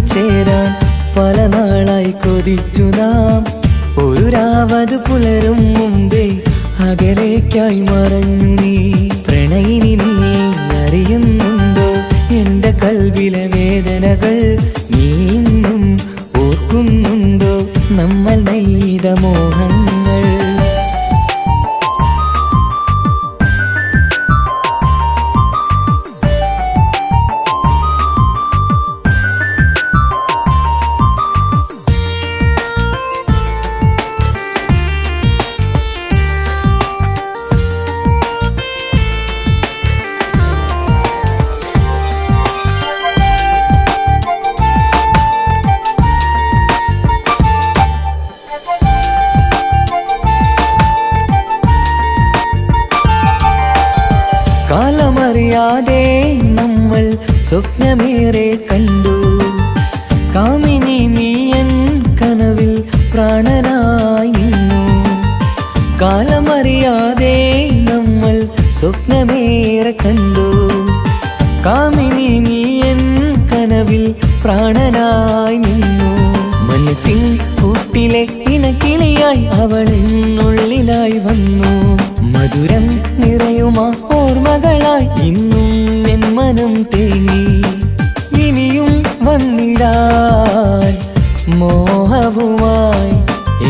ചേരാൻ പല നാളായി കൊതിച്ചു നാം. ഒരു രാവത് പുലരും മുമ്പേ അകലേക്കായി മറഞ്ഞു നീ. പ്രണയിനി നീ അറിയുന്നുണ്ടോ എന്റെ കൽവിലെ വേദനകൾ? നീ ഇന്നും ഓർക്കുന്നുണ്ടോ നമ്മൾ നെയ്ത മോഹങ്ങൾ? കാലമറിയാതെ നമ്മൾ സ്വപ്നമേറെ കണ്ടു. കാമിനി നീയൻ കനവിൽ പ്രാണനായി നിന്നു. കാലമറിയാതെ നമ്മൾ സ്വപ്നമേറെ കണ്ടു. കാമിനി നീയൻ കനവിൽ പ്രാണനായി നിന്നു. മനസ്സിൻ കൂട്ടിലെ ഇണക്കിളിയായി അവൾ എന്നുള്ളിലായി വന്നു. മധുരം നിറയുമാ ഓർമ്മകളായി ഇന്നും എൻ മനം തേങ്ങി. ഇനിയും വന്നിടാൻ മോഹവുമായി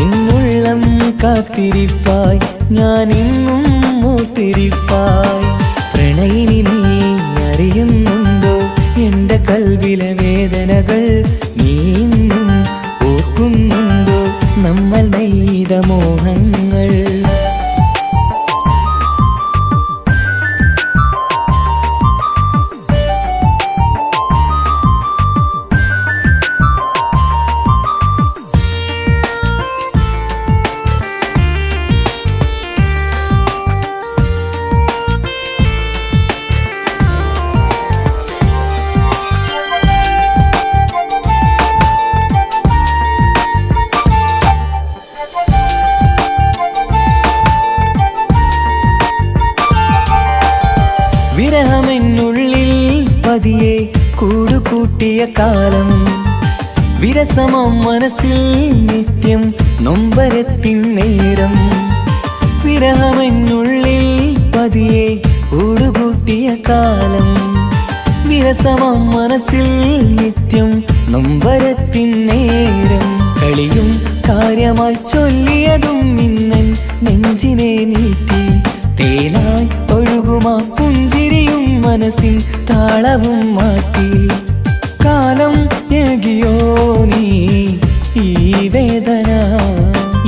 എന്നുള്ളം കാത്തിരിപ്പായി ഞാൻ ഇന്നും മൂത്തിരിപ്പായി. പ്രണയിനി നീ അറിയുന്നുണ്ടോ എന്റെ കൽവിലെ വേദനകൾ? നീ ഇന്നും ഓർക്കുന്നുണ്ടോ നമ്മൾ നെയ്ത മോഹങ്ങൾ? വിരഹമെന്നുള്ളിൽ പതിയെ കൂടുകൂട്ടിയ കാലം. വിരസമം മനസ്സിൽ നിത്യം നൊമ്പരത്തിൻ നേരം. വിരഹമെന്നുള്ളിൽ പതിയെ കൂടുകൂട്ടിയ കാലം. വിരസമം മനസ്സിൽ നിത്യം നൊമ്പരത്തിൻ നേരം. കളിയും കാര്യമായി ചൊല്ലിയതും ഇന്നൻ നെഞ്ചിനെ നീട്ടി. തേനായി ഒഴുകുമാ പുഞ്ചിരിയും മനസ്സിൻ താളവും മാറ്റി. കാലം ഏകിയോ നീ ഈ വേദന?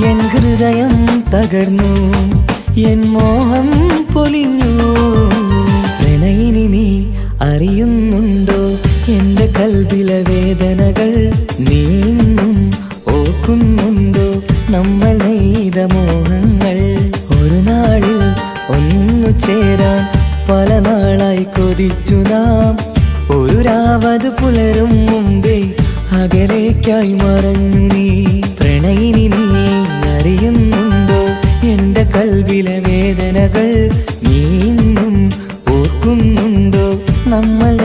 എൻ ഹൃദയം തകർന്നു, എൻ മോഹം പൊലിഞ്ഞു. പ്രണയിനി നീ അറിയുന്നുണ്ടോ എന്റെ കൽവിലെ വേദനകൾ? നീ ഇന്നും ഓർക്കുന്നുണ്ടോ നമ്മൾ നെയ്ത മോഹങ്ങൾ? ഒരു നാളിൽ ഒന്നു ചേരാൻ പല നാളായി കൊതിച്ചു നാം. ഒരു രാവത് പുലരും മുമ്പേ അകലേക്കായി മറഞ്ഞു നീ. പ്രണയിനി നീ അറിയുന്നുണ്ടോ എന്റെ കൽവിലെ വേദനകൾ? നീ ഇന്നും ഓർക്കുന്നുണ്ടോ നമ്മൾ